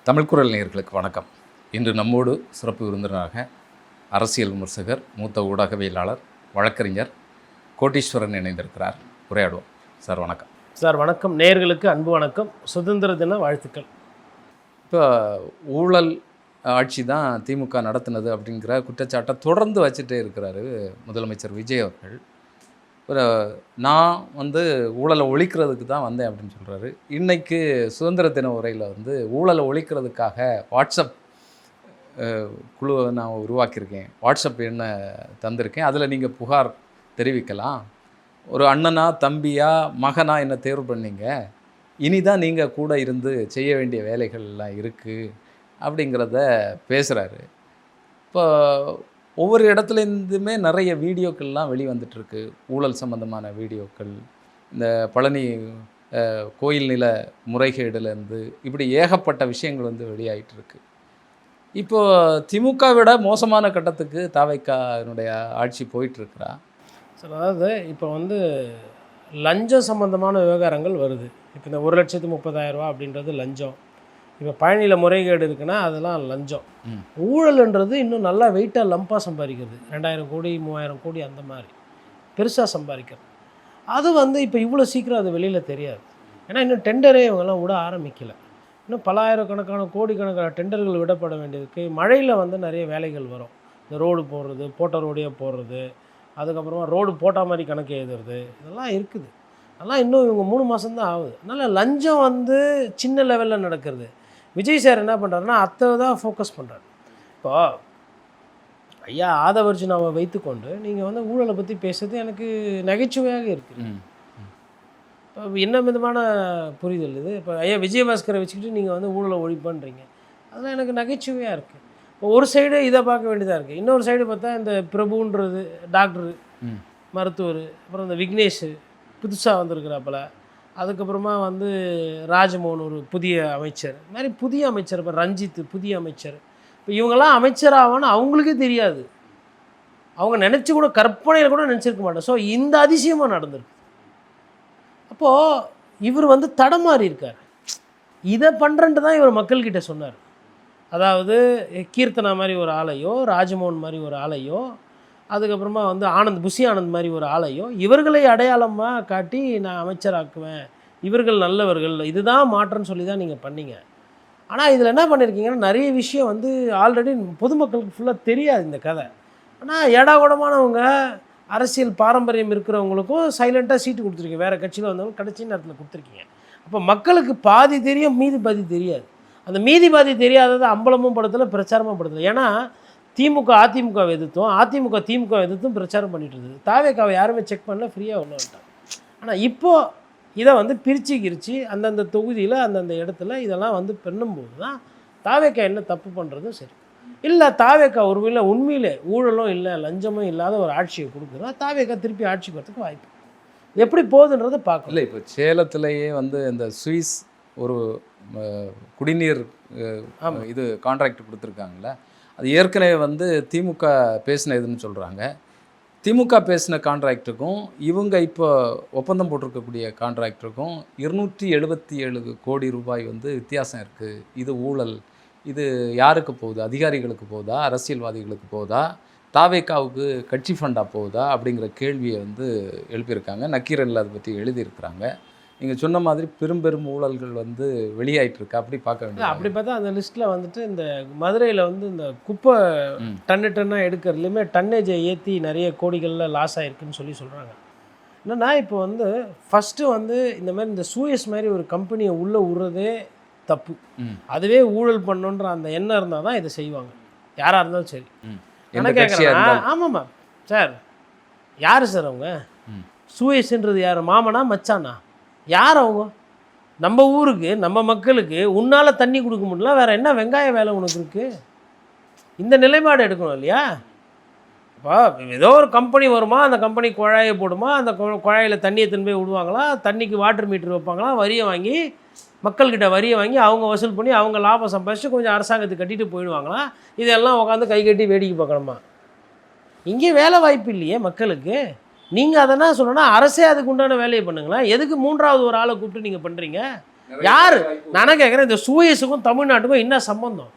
தமிழ் குரல் நேயர்களுக்கு வணக்கம். இன்று நம்மோடு சிறப்பு விருந்தினராக அரசியல் விமர்சகர், மூத்த ஊடகவியலாளர், வழக்கறிஞர் கோட்டீஸ்வரன் இணைந்திருக்கிறார். உரையாடுவோம். சார் வணக்கம். சார் வணக்கம். நேயர்களுக்கு அன்பு வணக்கம். சுதந்திர தின வாழ்த்துக்கள். இப்போ ஊழல் ஆட்சி தான் திமுக நடத்தினது அப்படிங்கிற குற்றச்சாட்டை தொடர்ந்து வச்சுட்டே இருக்கிறாரு முதலமைச்சர் விஜய் அவர்கள். நான் ஊழலை ஒழிக்கிறதுக்கு தான் வந்தேன் அப்படின்னு சொல்கிறாரு. இன்றைக்கு சுதந்திர தின உரையில் ஊழலை ஒழிக்கிறதுக்காக வாட்ஸ்அப் குழுவை நான் உருவாக்கியிருக்கேன், வாட்ஸ்அப் என்ன தந்திருக்கேன், அதில் நீங்கள் புகார் தெரிவிக்கலாம். ஒரு அண்ணனா தம்பியா மகனா என்ன தேர்வு பண்ணீங்க, இனிதான் நீங்கள் கூட இருந்து செய்ய வேண்டிய வேலைகள் எல்லாம் இருக்குது அப்படிங்கிறத பேசுகிறாரு. இப்போ ஒவ்வொரு இடத்துலேருந்துமே நிறைய வீடியோக்கள்லாம் வெளிவந்துட்டுருக்கு, ஊழல் சம்மந்தமான வீடியோக்கள். இந்த பழனி கோயில் நில முறைகேடுலேருந்து இப்படி ஏகப்பட்ட விஷயங்கள் வெளியாகிட்டுருக்கு. இப்போது திமுக விட மோசமான கட்டத்துக்கு தாவைக்காவினுடைய ஆட்சி போயிட்டுருக்குறா சார். அதாவது இப்போ லஞ்சம் சம்மந்தமான விவகாரங்கள் வருது. இப்போ இந்த 1,30,000 அப்படின்றது லஞ்சம். இப்போ பழனியில் முறைகேடு இருக்குன்னா அதெல்லாம் லஞ்சம். ஊழல்ன்றது இன்னும் நல்லா வெயிட்டாக லம்பாக சம்பாதிக்கிறது. 2,000 கோடி 3,000 கோடி அந்த மாதிரி பெருசாக சம்பாதிக்கிறது. அது இப்போ இவ்வளோ சீக்கிரம் அது வெளியில் தெரியாது. ஏன்னா இன்னும் டெண்டரே இவங்கெல்லாம் விட ஆரம்பிக்கலை. இன்னும் பல ஆயிரக்கணக்கான கோடிக்கணக்கான டெண்டர்கள் விடப்பட வேண்டியதுக்கு. மழையில் நிறைய வேலைகள் வரும். இந்த ரோடு போடுறது, போட்ட ரோடையே போடுறது, அதுக்கப்புறமா ரோடு போட்டால் மாதிரி கணக்கு எழுதுறது, இதெல்லாம் இருக்குது. அதெல்லாம் இன்னும் இவங்க 3 மாதம்தான் ஆகுது. அதனால் லஞ்சம் சின்ன லெவலில் நடக்கிறது. விஜய் சார் என்ன பண்ணுறாருன்னா அதை தான் ஃபோக்கஸ் பண்ணுறாரு. இப்போ ஐயா ஆதவர்ஜுனாவை வைத்துக்கொண்டு நீங்கள் ஊழலை பற்றி பேசுறது எனக்கு நகைச்சுவையாக இருக்குது. இப்போ என்ன விதமான புரிதல் இது? இப்போ ஐயா விஜயபாஸ்கரை வச்சுக்கிட்டு நீங்கள் ஊழலை ஒழிப்புன்றீங்க, அதெல்லாம் எனக்கு நகைச்சுவையாக இருக்குது. இப்போ ஒரு சைடு இதை பார்க்க வேண்டியதாக இருக்குது, இன்னொரு சைடு பார்த்தா இந்த பிரபுன்றது டாக்டரு, மருத்துவர், அப்புறம் இந்த விக்னேஷ் புதுசாக வந்திருக்கிறாப்பல, அதுக்கப்புறமா ராஜமோகன் ஒரு புதிய அமைச்சர், இது மாதிரி புதிய அமைச்சர். இப்போ ரஞ்சித் புதிய அமைச்சர். இப்போ இவங்கெல்லாம் அமைச்சராகனு அவங்களுக்கே தெரியாது. அவங்க நினச்சி கூட கற்பனையில் கூட நினச்சிருக்க மாட்டோம். ஸோ இந்த அதிசயமாக நடந்திருக்கு. அப்போது இவர் தடமாறி இருக்கார். இதை பண்ணுறன்ட்டு தான் இவர் மக்கள்கிட்ட சொன்னார். அதாவது கீர்த்தனா மாதிரி ஒரு ஆளையோ, ராஜமோகன் மாதிரி ஒரு ஆளையோ, அதுக்கப்புறமா ஆனந்த் புஷி ஆனந்த் மாதிரி ஒரு ஆளையோ இவர்களை அடையாளமாக காட்டி நான் அமைச்சராக்குவேன், இவர்கள் நல்லவர்கள், இதுதான் மாற்றம்னு சொல்லி தான் நீங்கள் பண்ணீங்க. ஆனால் இதில் என்ன பண்ணியிருக்கீங்கன்னா நிறைய விஷயம் ஆல்ரெடி பொதுமக்களுக்கு ஃபுல்லாக தெரியாது இந்த கதை. ஆனால் ஏடாகூடமானவங்க அரசியல் பாரம்பரியம் இருக்கிறவங்களுக்கும் சைலண்ட்டாக சீட்டு கொடுத்துருக்கீங்க. வேறு கட்சியில் வந்தவங்க கடைசி நேரத்தில் கொடுத்துருக்கீங்க. அப்போ மக்களுக்கு பாதி தெரியும், மீதி பாதி தெரியாது. அந்த மீதி பாதி தெரியாதது அம்பலமும் படத்தில் பிரச்சாரமும் படத்தில். ஏன்னா திமுக அதிமுகவை எதிர்த்தும், அதிமுக திமுக எதிர்த்தும் பிரச்சாரம் பண்ணிட்டு இருந்தது. தாவேக்காவை யாருமே செக் பண்ணல, ஃப்ரீயாக உள்ள வந்துட்டாங்க. ஆனால் இப்போது இதை பிரித்து அந்தந்த தொகுதியில் அந்தந்த இடத்துல இதெல்லாம் பண்ணும்போது தான் தாவேக்கா என்ன தப்பு பண்ணுறதும் சரி இல்லை. தாவேக்கா ஒருவேளை உண்மையிலே ஊழலும் இல்லை லஞ்சமும் இல்லாத ஒரு ஆட்சியை கொடுக்குறா, தாவேக்கா திருப்பி ஆட்சிக்கு வரத்துக்கு வாய்ப்பு எப்படி போகுதுன்றதை பார்க்கல. இல்லை, இப்போ சேலத்திலேயே இந்த சுவிஸ் ஒரு குடிநீர் இது கான்ட்ராக்ட் கொடுத்துருக்காங்களே, அது ஏற்கனவே திமுக பேசின இதுன்னு சொல்கிறாங்க. திமுக பேசின கான்ட்ராக்டுக்கும் இவங்க இப்போ ஒப்பந்தம் போட்டிருக்கக்கூடிய கான்ட்ராக்டருக்கும் 277 கோடி ரூபாய் வித்தியாசம் இருக்குது. இது ஊழல். இது யாருக்கு போகுது? அதிகாரிகளுக்கு போகுதா, அரசியல்வாதிகளுக்கு போகுதா, தாவேக்காவுக்கு கட்சி ஃபண்டாக போகுதா அப்படிங்கிற கேள்வியை எழுப்பியிருக்காங்க. நக்கீரனில் அதை பற்றி எழுதியிருக்கிறாங்க. நீங்கள் சொன்ன மாதிரி பெரும் ஊழல்கள் வெளியாயிட்டிருக்கு. அப்படி பார்க்க வேண்டியது. அப்படி பார்த்தா அந்த லிஸ்ட்டில் இந்த மதுரையில் இந்த குப்பை டன்னாக எடுக்கிறதுலையுமே டன்னேஜை ஏற்றி நிறைய கோடிகளில் லாஸ் ஆகிருக்குன்னு சொல்கிறாங்க. என்னன்னா இப்போ ஃபஸ்ட்டு இந்த மாதிரி இந்த சூயஸ் மாதிரி ஒரு கம்பெனியை உள்ளே விடுறதே தப்பு. அதுவே ஊழல் பண்ணணுன்ற அந்த எண்ணம் இருந்தால் தான் இதை செய்வாங்க, யாராக இருந்தாலும் சரி. என்ன கேட்குறேன், ஆமாம்மா சார், யார் சார் அவங்க? சூயஸ்ன்றது யார்? மாமனா மச்சானா? யார் அவங்க? நம்ம ஊருக்கு நம்ம மக்களுக்கு உன்னால் தண்ணி கொடுக்க முடியல, வேறு என்ன வெங்காய வேலை உனக்கு இருக்குது? இந்த நிலைப்பாடு எடுக்கணும் இல்லையா? இப்போ ஏதோ ஒரு கம்பெனி வருமா, அந்த கம்பெனி குழாயை போடுமா, அந்த குழாயில் தண்ணியை திரும்பி விடுவாங்களா, தண்ணிக்கு வாட்டர் மீட்டர் வைப்பாங்களா, வரியை வாங்கி மக்கள்கிட்ட வரியை வாங்கி அவங்க வசூல் பண்ணி அவங்க லாபம் சம்பாதிச்சு கொஞ்சம் அரசாங்கத்துக்கு கட்டிட்டு போயிடுவாங்களா? இதெல்லாம் உட்காந்து கை கட்டி வேடிக்கை பார்க்கணுமா? இங்கே வேலை வாய்ப்பு இல்லையே மக்களுக்கு. நீங்கள் அதெல்லாம் சொல்லணும்னா அரசே அதுக்கு உண்டான வேலையை பண்ணுங்களேன். எதுக்கு 3வது ஒரு ஆளை கூப்பிட்டு நீங்கள் பண்ணுறீங்க? யார் நானே கேட்குறேன், இந்த சூயஸுக்கும் தமிழ்நாட்டுக்கும் என்ன சம்பந்தம்?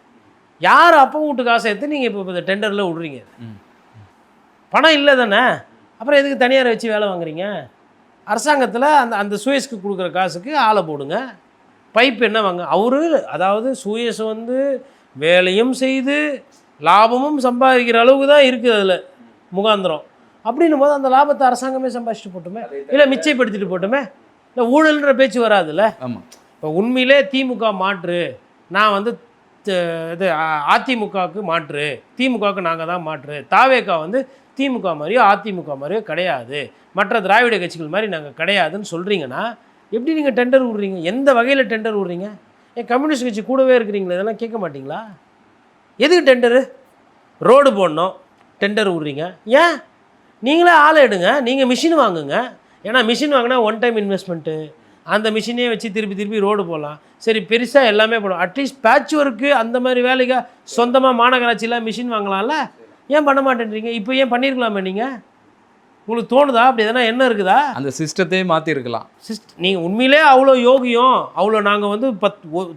யார் அப்போ வீட்டு காசை எடுத்து நீங்கள் இப்போ இந்த டெண்டரில் விட்றீங்க? பணம் இல்லை தானே, அப்புறம் எதுக்கு தனியாரை வச்சு வேலை வாங்குறீங்க? அரசாங்கத்தில் அந்த அந்த சூயஸ்க்கு கொடுக்குற காசுக்கு ஆளை போடுங்க. பைப் என்ன வாங்க அவரு, அதாவது சூயஸ் வந்து வேலையும் செய்து லாபமும் சம்பாதிக்கிற அளவுக்கு தான் இருக்குது அதில் முகாந்திரம். அப்படின்னும் போது அந்த லாபத்தை அரசாங்கமே சம்பாதிச்சுட்டு போட்டுமே, இல்லை மிச்சப்படுத்திட்டு போட்டுமே, இல்லை ஊழல்ன்ற பேச்சு வராதுல்ல. ஆமாம். இப்போ உண்மையிலே திமுக மாற்று, நான் வந்து இது அதிமுகவுக்கு மாற்று, திமுகவுக்கு நாங்கள் தான் மாற்று, தாவேக்கா வந்து திமுக மாதிரியோ அதிமுக மாதிரியோ கிடையாது, மற்ற திராவிட கட்சிகள் மாதிரி நாங்கள் கிடையாதுன்னு சொல்கிறீங்கன்னா எப்படி நீங்கள் டெண்டர் விட்றீங்க? எந்த வகையில் டெண்டர் விட்றீங்க? ஏன் கம்யூனிஸ்ட் கட்சி கூடவே இருக்கிறீங்களா? இதெல்லாம் கேட்க மாட்டிங்களா? எதுக்கு டெண்டரு? ரோடு போடணும், டெண்டர் விட்றீங்க. ஏன் நீங்களே ஆளை எடுங்க, நீங்கள் மிஷின் வாங்குங்க. ஏன்னா மிஷின் வாங்கினா ஒன் டைம் இன்வெஸ்ட்மெண்ட்டு, அந்த மிஷினே வச்சு திருப்பி திருப்பி ரோடு போடலாம். சரி, பெருசாக எல்லாமே போடும், அட்லீஸ்ட் பேட்ச் ஒர்க்கு அந்த மாதிரி வேலைக்கு சொந்தமாக மாநகராட்சியில் மிஷின் வாங்கலாம்ல. ஏன் பண்ண மாட்டேன்றீங்க? இப்போ ஏன் பண்ணியிருக்கலாமே நீங்கள்? உங்களுக்கு தோணுதா? அப்படி எதனா என்ன இருக்குதா? அந்த சிஸ்டத்தையே மாற்றிருக்கலாம். நீங்கள் உண்மையிலே அவ்வளோ யோகியம், அவ்வளோ நாங்கள் வந்து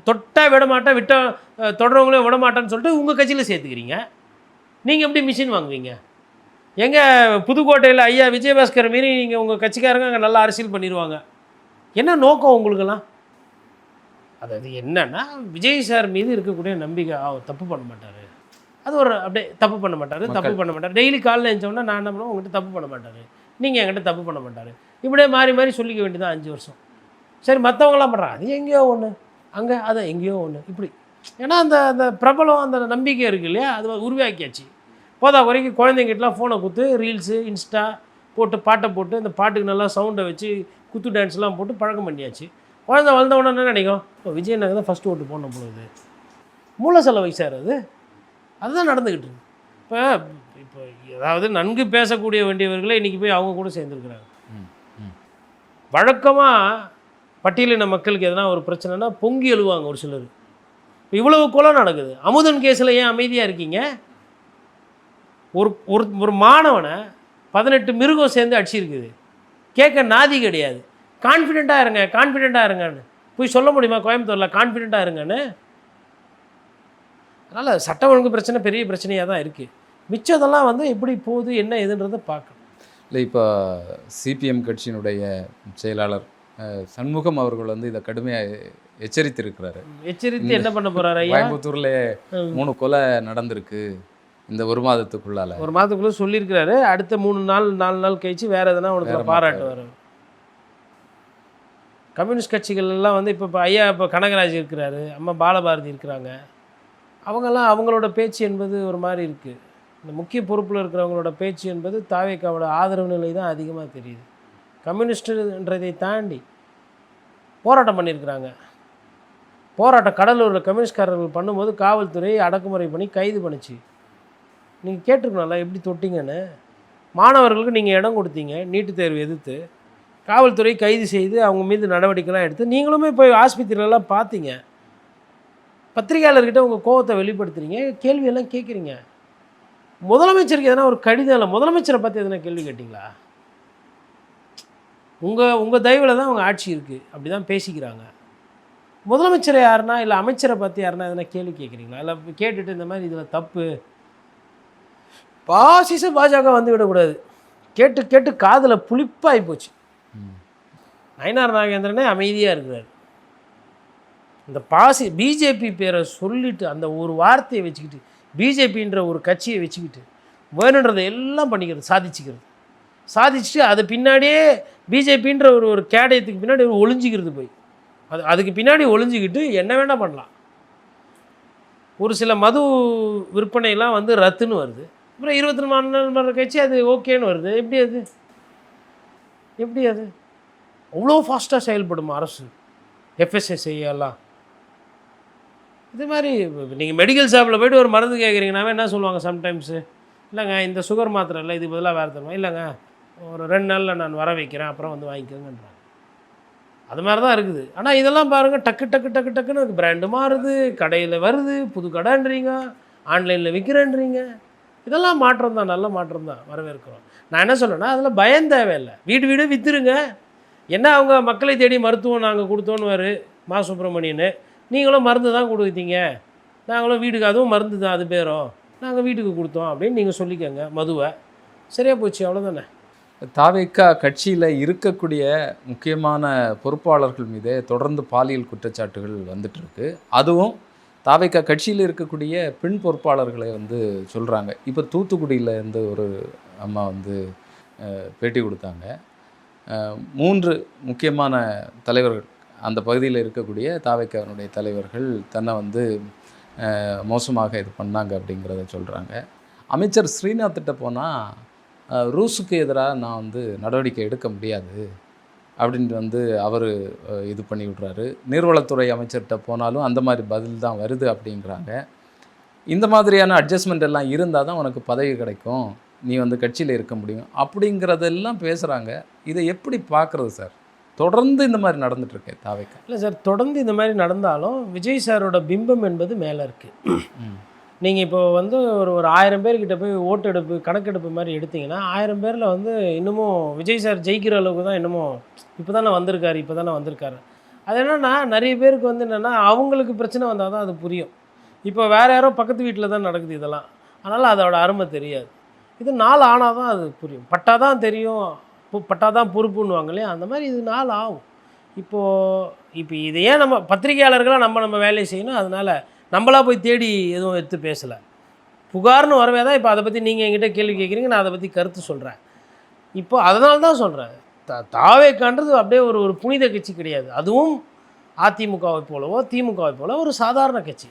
தொட்டால் விட மாட்டேன், விட்ட தொடரவங்களே விட மாட்டேன்னு சொல்லிட்டு உங்கள் கட்சியில் சேர்த்துக்கிறீங்க. நீங்கள் எப்படி மிஷின் வாங்குவீங்க? எங்கள் புதுக்கோட்டையில் ஐயா விஜயபாஸ்கர் மாரி நீங்கள் உங்கள் கட்சிக்காரங்க அங்கே நல்லா அரசியல் பண்ணிடுவாங்க. என்ன நோக்கம் உங்களுக்கெல்லாம்? அதாவது என்னன்னா, விஜய் சார் மீது இருக்கக்கூடிய நம்பிக்கை, அவர் தப்பு பண்ண மாட்டார், அது ஒரு அப்படியே தப்பு பண்ண மாட்டார். டெய்லி காலையில் எழுந்தோன்னா நான் என்ன பண்ணுவேன், உங்கள்கிட்ட தப்பு பண்ண மாட்டார், நீங்கள் என்கிட்ட தப்பு பண்ண மாட்டார், இப்படியே மாறி மாறி சொல்லிக்க வேண்டியதான் 5 வருஷம். சரி, மற்றவங்களாம் பண்ணுறாங்க, அது எங்கேயோ ஒன்று, அங்கே அதை எங்கேயோ ஒன்று, இப்படி. ஏன்னா அந்த அந்த பிரபலம், அந்த நம்பிக்கை இருக்குது இல்லையா, அது உருவாக்கியாச்சு. போதா வரைக்கும் குழந்தைங்கிட்டலாம் ஃபோனை கொடுத்து ரீல்ஸு இன்ஸ்டா போட்டு பாட்டை போட்டு அந்த பாட்டுக்கு நல்லா சவுண்டை வச்சு குத்து டான்ஸ்லாம் போட்டு பழக்கம் பண்ணியாச்சு. குழந்தை வளர்ந்த உடனே என்ன நினைக்கும், இப்போ விஜய் நகர் தான் ஃபஸ்ட்டு ஓட்டு போடணும் பொழுது, மூல செலவை சார் அது, அதுதான் நடந்துக்கிட்டு இருக்கு. இப்போ இப்போ ஏதாவது நன்கு பேசக்கூடிய வேண்டியவர்களே இன்றைக்கி போய் அவங்க கூட சேர்ந்துருக்குறாங்க. வழக்கமாக பட்டியலின மக்களுக்கு எதனா ஒரு பிரச்சனைனா பொங்கி எழுவாங்க ஒரு சிலர். இவ்வளவு கொலை நடக்குது, அமுதன் கேஸில் ஏன் அமைதியாக இருக்கீங்க? ஒரு ஒரு மாணவனை 18 மிருகம் சேர்ந்து அடிச்சிருக்குது, கேட்க நாதி கிடையாது. கான்ஃபிடெண்ட்டாக இருங்கன்னு போய் சொல்ல முடியுமா கோயம்புத்தூரில்? கான்ஃபிடெண்ட்டாக இருங்கன்னு. அதனால் சட்ட ஒழுங்கு பிரச்சனை பெரிய பிரச்சனையாக தான் இருக்குது. மிச்சதெல்லாம் வந்து எப்படி போகுது என்ன ஏதுன்றதை பார்க்கணும். இல்லை, இப்போ சிபிஎம் கட்சியினுடைய செயலாளர் சண்முகம் அவர்கள் வந்து இதை கடுமையாக எச்சரித்திருக்கிறாரு. எச்சரித்து என்ன பண்ண போகிறாரு? கோயம்புத்தூரில் 3 கொலை நடந்திருக்கு இந்த ஒரு மாதத்துக்குள்ளே சொல்லியிருக்கிறாரு. அடுத்த 4 நாள் கழிச்சு வேறு எதனா உனக்கு பாராட்டுவார். கம்யூனிஸ்ட் கட்சிகள் எல்லாம் வந்து இப்போ ஐயா இப்போ கனகராஜ் இருக்கிறாரு, அம்மா பாலபாரதி இருக்கிறாங்க, அவங்கெல்லாம் அவங்களோட பேச்சு என்பது ஒரு மாதிரி இருக்குது. இந்த முக்கிய பொறுப்பில் இருக்கிறவங்களோட பேச்சு என்பது தாவேக்காவோட ஆதரவு நிலை தான் அதிகமாக தெரியுது. கம்யூனிஸ்டுன்றதை தாண்டி போராட்டம் பண்ணியிருக்கிறாங்க. போராட்டம் கடலூரில் கம்யூனிஸ்ட்காரர்கள் பண்ணும்போது காவல்துறை அடக்குமுறை பண்ணி கைது பண்ணிச்சு. நீங்கள் கேட்டிருக்கணும்ல எப்படி தொட்டிங்கன்னு. மாணவர்களுக்கு நீங்கள் இடம் கொடுத்தீங்க, நீட்டுத் தேர்வு எதிர்த்து காவல்துறை கைது செய்து அவங்க மீது நடவடிக்கைலாம் எடுத்து நீங்களுமே போய் ஆஸ்பத்திரியிலலாம் பார்த்தீங்க. பத்திரிகையாளர்கிட்ட உங்கள் கோவத்தை வெளிப்படுத்துறீங்க, கேள்வியெல்லாம் கேட்குறீங்க. முதலமைச்சருக்கு எதனா ஒரு கடிதம் இல்லை, முதலமைச்சரை பற்றி எதனா கேள்வி கேட்டிங்களா? உங்கள் தயவில் தான் அவங்க ஆட்சி இருக்குது, அப்படி தான் பேசிக்கிறாங்க. முதலமைச்சரை யாருன்னா இல்லை அமைச்சரை பற்றி யாருன்னா எதனா கேள்வி கேட்குறீங்களா? இல்லை கேட்டுட்டு இந்த மாதிரி இதில் தப்பு பாஜக வந்து விடக்கூடாது, கேட்டு கேட்டு காதில் புளிப்பாகி போச்சு. நயினார் நாகேந்திரனே அமைதியாக இருக்கிறார். இந்த பிஜேபி பேரை சொல்லிட்டு அந்த ஒரு வார்த்தையை வச்சுக்கிட்டு பிஜேபின்ற ஒரு கட்சியை வச்சுக்கிட்டு வேணுன்றதை எல்லாம் பண்ணிக்கிறது, சாதிச்சுட்டு அது பின்னாடியே பிஜேபின்ற ஒரு கேடயத்துக்கு பின்னாடி ஒளிஞ்சிக்கிறது போய் அதுக்கு பின்னாடி ஒளிஞ்சிக்கிட்டு என்ன வேணால் பண்ணலாம். ஒரு சில மது விற்பனைலாம் வந்து ரத்துன்னு வருது, அப்புறம் 24 மணி நேரம் கழிச்சு அது ஓகேன்னு வருது. எப்படி அது அவ்வளோ ஃபாஸ்ட்டாக செயல்படுமா அரசு? எஃப்எஸ்எஸ்ஐ எல்லாம் இது மாதிரி. நீங்கள் மெடிக்கல் ஷாப்பில் போய்ட்டு ஒரு மருந்து கேட்குறீங்கன்னாவே என்ன சொல்லுவாங்க சம்டைம்ஸு, இல்லைங்க இந்த சுகர் மாத்திரை இல்லை, இது பதிலாக வேறு தருவேன், இல்லைங்க ஒரு 2 நாளில் நான் வர வைக்கிறேன், அப்புறம் வந்து வாங்கிக்கோங்கன்றாங்க. அது மாதிரி தான் இருக்குது. ஆனால் இதெல்லாம் பாருங்கள், டக்குன்னு பிராண்டு மாறுது, கடையில் வருது, புது கடைன்றீங்க, ஆன்லைனில் விற்கிறேன்றீங்க. இதெல்லாம் மாற்றம் தான், நல்ல மாற்றம் தான், வரவேற்கிறோம். நான் என்ன சொல்கிறேன்னா அதில் பயம் தேவையில்லை. வீடு விற்றுருங்க. என்ன அவங்க மக்களை தேடி மருத்துவம் நாங்கள் கொடுத்தோன்னு மா சுப்பிரமணியன், நீங்களும் மருந்து தான் கொடுத்தீங்க, நாங்களும் வீட்டுக்கு அதுவும் மருந்து தான், அது பேரும் நாங்கள் வீட்டுக்கு கொடுத்தோம் அப்படின்னு நீங்கள் சொல்லிக்கோங்க மதுவை. சரியாக போச்சு, அவ்வளோதானே. தாவேக்கா கட்சியில் இருக்கக்கூடிய முக்கியமான பொறுப்பாளர்கள் மீதே தொடர்ந்து பாலியல் குற்றச்சாட்டுகள் வந்துட்டுருக்கு. அதுவும் தாவேக்கா கட்சியில் இருக்கக்கூடிய பெண் பொறுப்பாளர்களை வந்து சொல்கிறாங்க. இப்போ தூத்துக்குடியில் இருந்து ஒரு அம்மா வந்து பேட்டி கொடுத்தாங்க. 3 முக்கியமான தலைவர்கள், அந்த பகுதியில் இருக்கக்கூடிய தாவேக்காவினுடைய தலைவர்கள் தன்னை வந்து மோசமாக இது பண்ணாங்க அப்படிங்கிறத சொல்கிறாங்க. அமைச்சர் ஸ்ரீநாத்திட்ட போனால் ரூஸுக்கு எதிராக நான் வந்து நடவடிக்கை எடுக்க முடியாது அப்படின்ட்டு வந்து அவர் இது பண்ணி விட்றாரு. நீர்வளத்துறை அமைச்சர்கிட்ட போனாலும் அந்த மாதிரி பதில் தான் வருது அப்படிங்கிறாங்க. இந்த மாதிரியான அட்ஜஸ்ட்மெண்ட் எல்லாம் இருந்தால் தான் உனக்கு பதவி கிடைக்கும், நீ வந்து கட்சியில் இருக்க முடியும் அப்படிங்கிறதெல்லாம் பேசுகிறாங்க. இதை எப்படி பார்க்குறது சார்? தொடர்ந்து இந்த மாதிரி நடந்துகிட்ருக்கேன் தாவேக்கா. இல்லை சார், தொடர்ந்து இந்த மாதிரி நடந்தாலும் விஜய் சாரோட பிம்பம் என்பது மேலே இருக்குது. நீங்கள் இப்போ வந்து ஒரு 1000 பேர்கிட்ட போய் ஓட்டெடுப்பு கணக்கெடுப்பு மாதிரி எடுத்திங்கன்னா 1000 பேரில் வந்து இன்னமும் விஜய் சார் ஜெயிக்கிற அளவுக்கு தான் இன்னமும் இப்போ தானே வந்திருக்காரு. அது என்னென்னா, நிறைய பேருக்கு வந்து என்னென்னா, அவங்களுக்கு பிரச்சனை வந்தால் தான் அது புரியும். இப்போ வேறு யாரோ பக்கத்து வீட்டில் தான் நடக்குது இதெல்லாம், அதனால் அதோட அருமை தெரியாது. இது நாள் ஆனால் தான் அது புரியும். பட்டாதான் தெரியும், பட்டாதான் பொறுப்புன்னுவாங்க இல்லையா, அந்த மாதிரி இது நாள் ஆகும். இப்போ இதை ஏன் நம்ம பத்திரிகையாளர்களாக நம்ம வேலையை செய்யணும். அதனால் நம்மளா போய் தேடி எதுவும் எடுத்து பேசலை. புகார்னு வரவே தான் இப்போ அதை பற்றி நீங்கள் என்கிட்ட கேள்வி கேட்குறீங்க, நான் அதை பற்றி கருத்து சொல்கிறேன். இப்போ அதனால தான் சொல்கிறேன், தாவேக்கான்றது அப்படியே ஒரு புனித கட்சி கிடையாது. அதுவும் அதிமுகவை போலவோ திமுகவை போல ஒரு சாதாரண கட்சி.